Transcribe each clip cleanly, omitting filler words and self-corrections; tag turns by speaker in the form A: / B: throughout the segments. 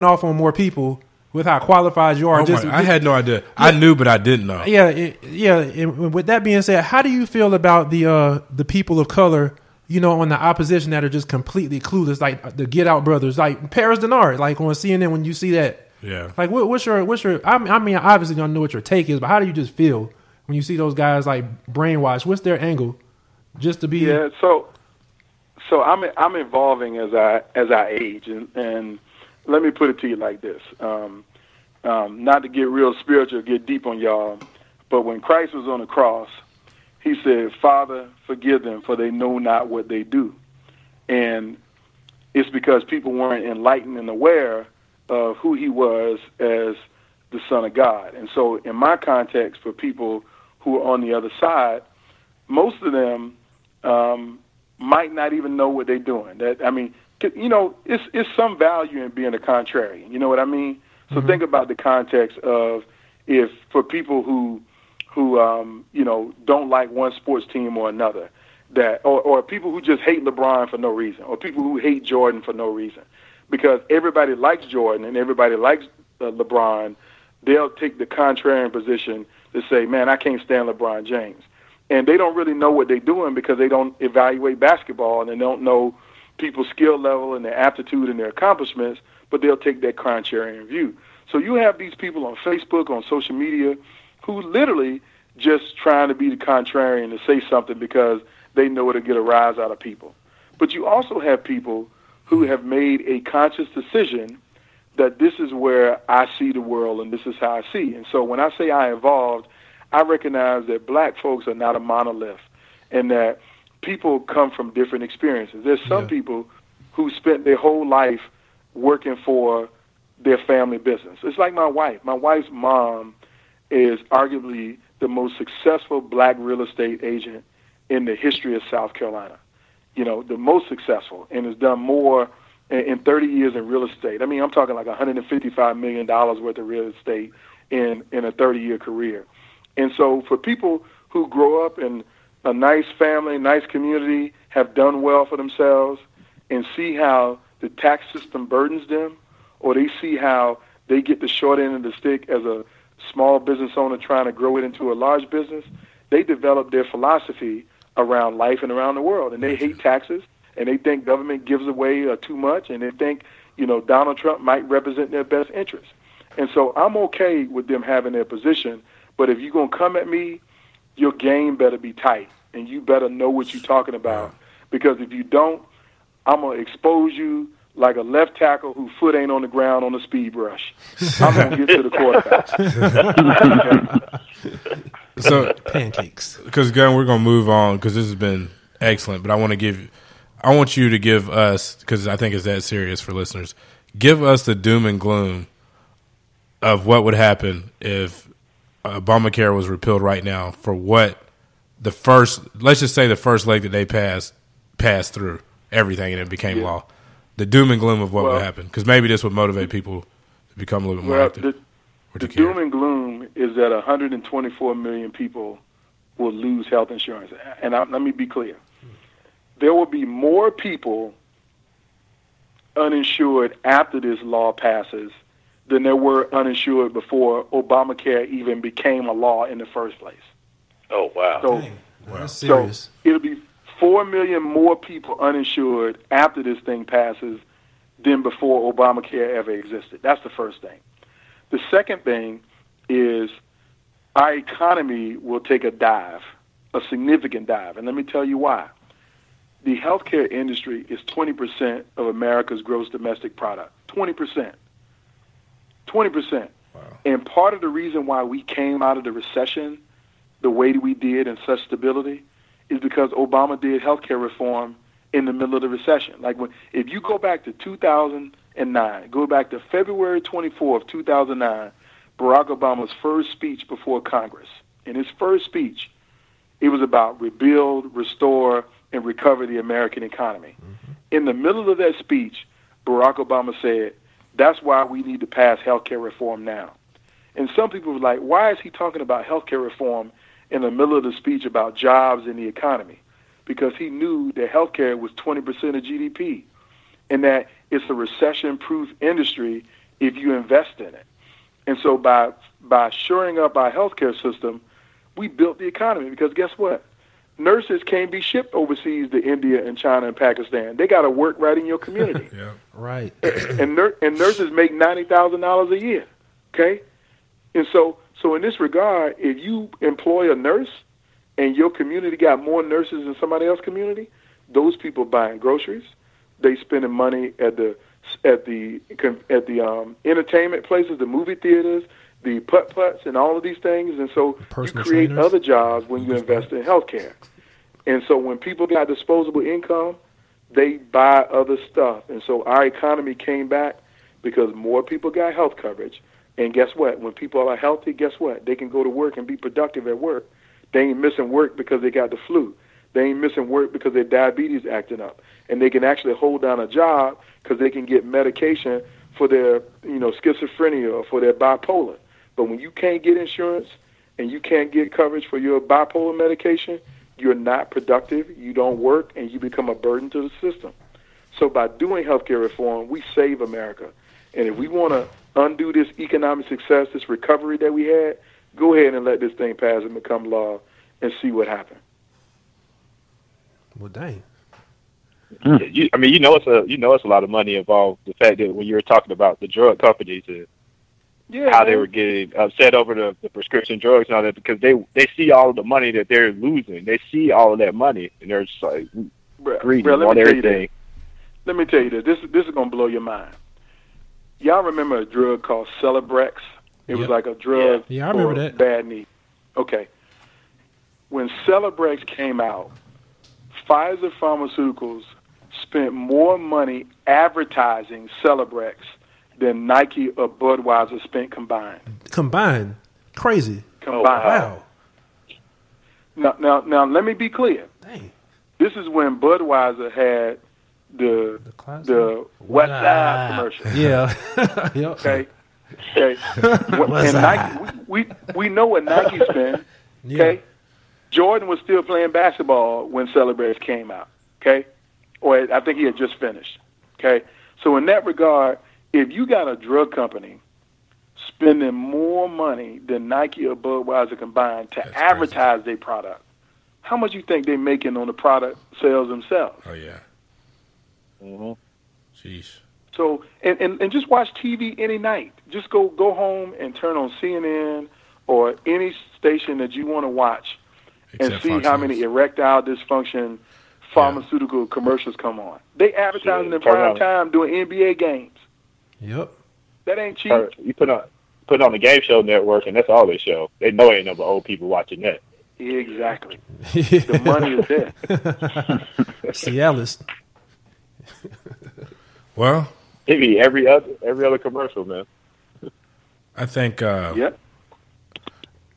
A: off on more people with how qualified you are.
B: I had no idea. Yeah, I knew, but I didn't know.
A: Yeah, and with that being said, how do you feel about the people of color, on the opposition that are just completely clueless, like the Get Out brothers, like Paris Denard, like on CNN when you see that?
B: Yeah.
A: Like what's your? I mean, I obviously don't know what your take is, but how do you just feel when you see those guys like brainwashed? What's their angle? Just to be.
C: Yeah. So I'm evolving as I age, and let me put it to you like this. Not to get real spiritual, get deep on y'all, but when Christ was on the cross, he said, "Father, forgive them, for they know not what they do." And it's because people weren't enlightened and aware of who he was as the Son of God. And so in my context, for people who are on the other side, most of them might not even know what they're doing. It's some value in being a contrarian. You know what I mean? So think about the context of if for people who don't like one sports team or another, or people who just hate LeBron for no reason, or people who hate Jordan for no reason, because everybody likes Jordan and everybody likes LeBron, they'll take the contrarian position to say, "Man, I can't stand LeBron James," and they don't really know what they're doing because they don't evaluate basketball and they don't know people's skill level and their aptitude and their accomplishments, but they'll take that contrarian view. So you have these people on Facebook, on social media, who literally just trying to be the contrarian to say something because they know it'll get a rise out of people. But you also have people who have made a conscious decision that this is where I see the world and this is how I see. And so when I say I evolved, I recognize that black folks are not a monolith and that people come from different experiences. There's some people who spent their whole life working for their family business. It's like my wife. My wife's mom is arguably the most successful black real estate agent in the history of South Carolina. The most successful, and has done more in 30 years in real estate. I mean, I'm talking like $155 million worth of real estate in a 30-year career. And so for people who grow up in a nice family, nice community, have done well for themselves, and see how the tax system burdens them, or they see how they get the short end of the stick as a small business owner trying to grow it into a large business, they develop their philosophy around life and around the world. And they hate taxes, and they think government gives away too much, and they think, Donald Trump might represent their best interests. And so I'm okay with them having their position, but if you're going to come at me, your game better be tight, and you better know what you're talking about, because if you don't, I'm going to expose you like a left tackle whose foot ain't on the ground on a speed brush. I'm going to get to the quarterback.
B: So
A: pancakes.
B: Because, Gunn, we're going to move on because this has been excellent, but I want you to give us, because I think it's that serious for listeners, give us the doom and gloom of what would happen if Obamacare was repealed right now for what let's just say the first leg that they passed through everything and it became law. The doom and gloom of what would happen, because maybe this would motivate people to become a little bit more active.
C: The doom and gloom is that 124 million people will lose health insurance. And let me be clear. There will be more people uninsured after this law passes than there were uninsured before Obamacare even became a law in the first place.
D: Oh, wow.
A: That's serious.
C: So it'll be 4 million more people uninsured after this thing passes than before Obamacare ever existed. That's the first thing. The second thing is our economy will take a dive, a significant dive, and let me tell you why. The healthcare industry is 20% of America's gross domestic product. 20%. 20%.
B: Wow.
C: And part of the reason why we came out of the recession the way that we did in such stability is because Obama did healthcare reform in the middle of the recession. Like if you go back to 2009, go back to February 24th, 2009, Barack Obama's first speech before Congress. In his first speech, it was about rebuild, restore, and recover the American economy. Mm-hmm. In the middle of that speech, Barack Obama said, that's why we need to pass healthcare reform now. And some people were like, why is he talking about healthcare reform in the middle of the speech about jobs and the economy? Because he knew that healthcare was 20% of GDP and that it's a recession-proof industry if you invest in it. And so by shoring up our healthcare system, we built the economy, because guess what? Nurses can't be shipped overseas to India and China and Pakistan. They got to work right in your community.
A: Yeah, right.
C: And nurses make $90,000 a year. Okay, and so in this regard, if you employ a nurse and your community got more nurses than somebody else's community, those people buying groceries, they spending money at the entertainment places, the movie theaters, the putt-putts, and all of these things. And so you create other jobs when you invest in healthcare. And so when people got disposable income, they buy other stuff. And so our economy came back because more people got health coverage. And guess what? When people are healthy, guess what? They can go to work and be productive at work. They ain't missing work because they got the flu. They ain't missing work because their diabetes acting up. And they can actually hold down a job because they can get medication for their, schizophrenia or for their bipolar. But when you can't get insurance and you can't get coverage for your bipolar medication, you're not productive, you don't work, and you become a burden to the system. So by doing healthcare reform, we save America. And if we want to undo this economic success, this recovery that we had, go ahead and let this thing pass and become law and see what happens.
A: Well, dang.
D: It's a lot of money involved. The fact that when you were talking about the drug companies and how they were getting upset over the prescription drugs and all that, because they see all of the money that they're losing. They see all of that money, and they're just like greedy on everything.
C: Let me tell you this. This is going to blow your mind. Y'all remember a drug called Celebrex? It was like a drug
A: I remember that.
C: Bad knee. Okay. When Celebrex came out, Pfizer Pharmaceuticals spent more money advertising Celebrex than Nike or Budweiser spent combined.
A: Combined? Crazy.
C: Combined.
A: Wow.
C: Now, let me be clear.
A: Dang.
C: This is when Budweiser had the West Side commercial.
A: Yeah. Yep.
C: Okay. And Nike, we know what Nike spent. Okay. Jordan was still playing basketball when Celebrex came out. Okay. Or I think he had just finished. Okay. So in that regard, if you got a drug company spending more money than Nike or Budweiser combined to advertise their product, how much you think they're making on the product sales themselves?
B: Oh, yeah.
D: Mm-hmm.
B: Jeez.
C: So, and just watch TV any night. Just go home and turn on CNN or any station that you want to watch and see how many erectile dysfunction pharmaceutical commercials come on. They advertising in prime time doing NBA games.
A: Yep.
C: That ain't cheap.
D: You put on the game show network, and that's all they show. They know ain't no old people watching that.
C: Exactly. The money is there.
A: Cialis.
B: Well,
D: maybe every other commercial, man.
B: I think
C: that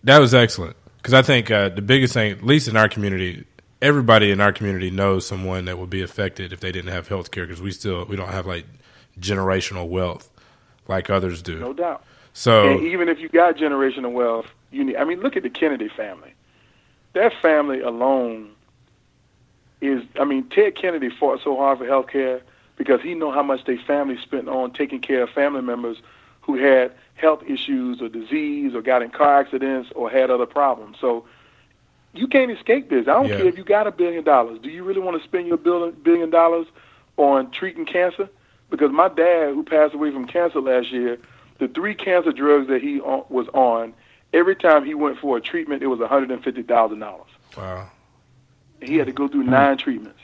B: was excellent, because I think the biggest thing, at least in our community, everybody in our community knows someone that would be affected if they didn't have health care, because we don't have like generational wealth like others do.
C: No doubt.
B: So
C: and even if you got generational wealth, look at the Kennedy family. That family alone is, Ted Kennedy fought so hard for health care because he knew how much their family spent on taking care of family members who had health issues or disease or got in car accidents or had other problems. So you can't escape this. I don't care if you got $1 billion. Do you really want to spend your $1 billion on treating cancer? Because my dad, who passed away from cancer last year, the 3 cancer drugs that he was on, every time he went for a treatment, it was $150,000.
B: Wow.
C: He had to go through 9 treatments.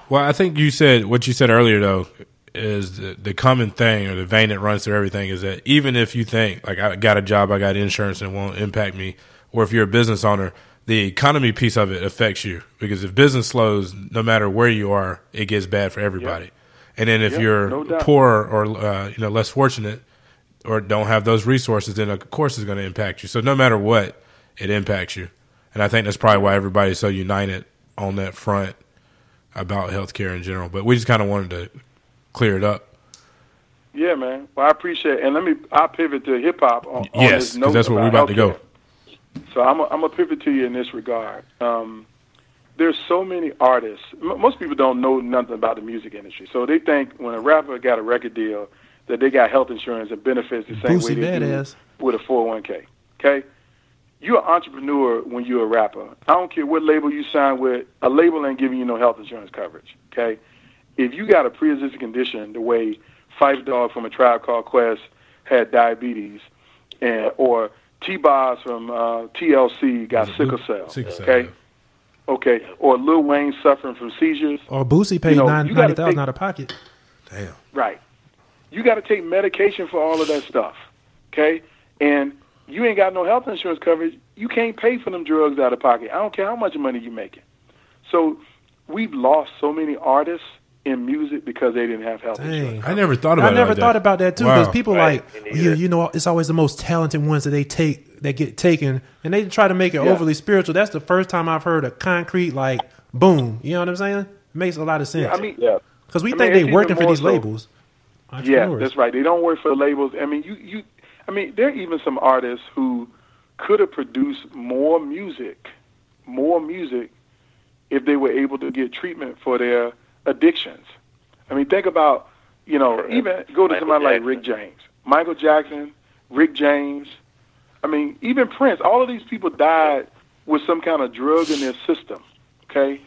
B: Well, I think what you said earlier, though, is the common thing or the vein that runs through everything is that even if you think, like, I got a job, I got insurance, and it won't impact me, or if you're a business owner, the economy piece of it affects you. Because if business slows, no matter where you are, it gets bad for everybody. Yep. And then if you're poor or less fortunate or don't have those resources, then of course it's going to impact you. So no matter what, it impacts you. And I think that's probably why everybody's so united on that front about healthcare in general. But we just kind of wanted to clear it up.
C: Yeah, man. Well, I appreciate it. And I'll pivot to hip hop on this note.
B: Yes, that's where we're about to go.
C: So I'm gonna pivot to you in this regard. There's so many artists. Most people don't know nothing about the music industry, so they think when a rapper got a record deal, that they got health insurance and benefits the same way they do with a 401k. Okay? You're an entrepreneur when you're a rapper. I don't care what label you sign with. A label ain't giving you no health insurance coverage. Okay? If you got a pre-existing condition, the way Phife Dawg from A Tribe Called Quest had diabetes, or T-Boz from TLC got sickle cell. Okay? Okay. Or Lil Wayne suffering from seizures.
A: Or Boosie paid $90,000 out of pocket.
B: Damn.
C: Right. You got to take medication for all of that stuff. Okay? And you ain't got no health insurance coverage. You can't pay for them drugs out of pocket. I don't care how much money you're making. So we've lost so many artists in music because they didn't have health insurance.
B: I never thought about
A: that too, because people you know, it's always the most talented ones that get taken, and they try to make it overly spiritual. That's the first time I've heard a concrete like boom. You know what I'm saying? It makes a lot of sense. Because we think they're working for these labels.
C: Yeah, that's right. They don't work for the labels. I mean, there are even some artists who could have produced more music if they were able to get treatment for their addictions. I mean, think about, even go to somebody like Rick James, Michael Jackson, Rick James. I mean, even Prince. All of these people died with some kind of drug in their system, okay?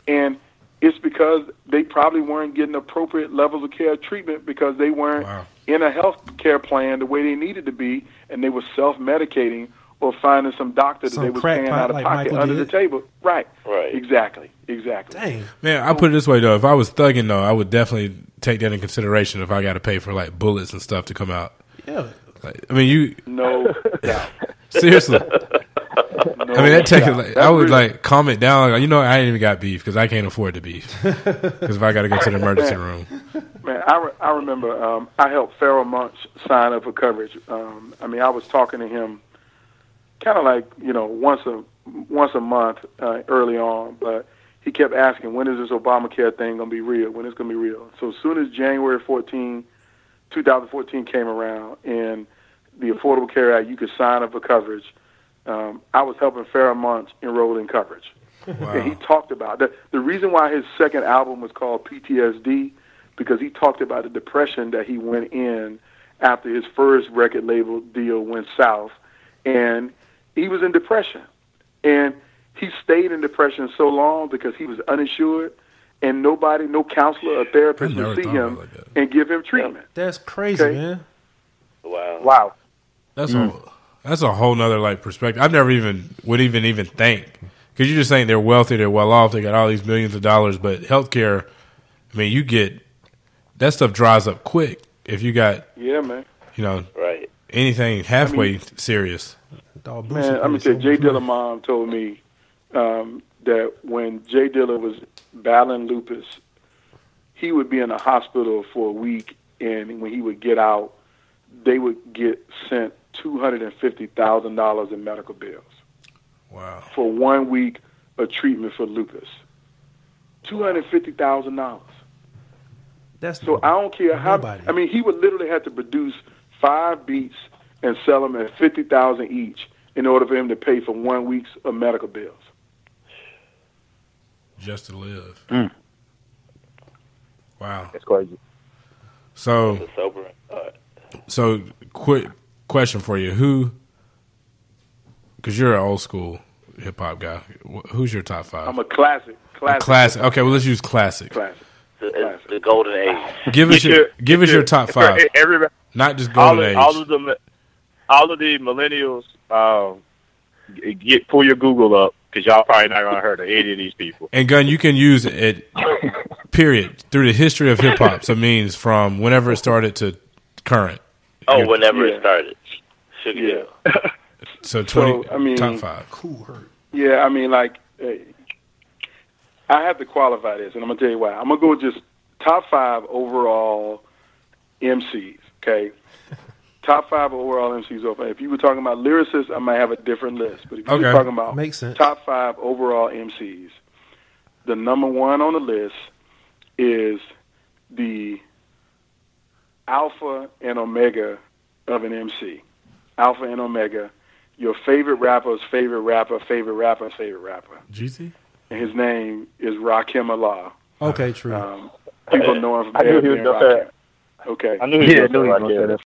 C: And it's because they probably weren't getting appropriate levels of care treatment because they weren't in a health care plan the way they needed to be, and they were self-medicating or finding some doctor that they were paying out of pocket under the table. Right. Exactly.
A: Dang.
B: Man, I put it this way, though. If I was thugging, though, I would definitely take that in consideration if I got to pay for, like, bullets and stuff to come out.
A: Yeah.
B: Like, I mean, you...
C: No doubt.
B: Seriously. I mean, that take I would, like, calm it down. Like, I ain't even got beef because I can't afford the beef. Because if I got to go to the emergency room.
C: Man, I remember I helped Pharoah Monch sign up for coverage. I mean, I was talking to him kind of like, once a month early on, but he kept asking, when is this Obamacare thing going to be real? When it's going to be real? So as soon as January 14, 2014 came around and the Affordable Care Act, you could sign up for coverage, I was helping Pharoah Monch enroll in coverage. Wow. And he talked about that. The reason why his second album was called PTSD, because he talked about the depression that he went in after his first record label deal went south, and he was in depression. And he stayed in depression so long because he was uninsured, and no counselor or therapist would see him and give him treatment.
A: That's crazy, man.
D: Wow.
B: That's a whole nother like perspective. I've never would even think, because you're just saying they're wealthy, they're well off, they got all these millions of dollars, but healthcare, I mean, you get that stuff dries up quick if you got anything halfway serious.
C: Man, I'm gonna tell you, Jay Dilla's mom told me that when Jay Dilla was battling lupus, he would be in a hospital for a week, and when he would get out, they would get sent $250,000 in medical bills.
B: Wow!
C: For 1 week of treatment for lupus, $250,000. So I don't care how. I mean, he would literally have to produce 5 beats and sell them at $50,000 each in order for him to pay for 1 week's of medical bills.
B: Just to live. Wow.
D: That's crazy.
B: So, quick question for you. Because you're an old school hip hop guy. Who's your top 5?
C: I'm a classic.
B: Classic. Okay, well, let's use classic.
E: The golden age.
B: Give us your top 5.
D: Everybody,
B: not just golden age.
D: All of the millennials, pull your Google up, because y'all probably not gonna heard of any of these people.
B: And Gunn, you can use it. Period, through the history of hip hop. So it means from whenever it started to current.
E: Whenever it started.
B: So 20. Top 5.
A: Cool hurt.
C: Yeah, I mean, like, I have to qualify this, and I'm gonna tell you why. I'm gonna go just top 5 overall MCs. Okay. Top 5 overall MCs. If you were talking about lyricists, I might have a different list. But if you were talking about top 5 overall MCs, the number 1 on the list is the alpha and omega of an MC. Alpha and omega. Your favorite rapper's favorite rapper, favorite rapper's favorite rapper.
B: GC?
C: And his name is Rakim Allah.
A: Okay, true.
C: People know him from Rakim. Okay.
D: I knew he was going to say that.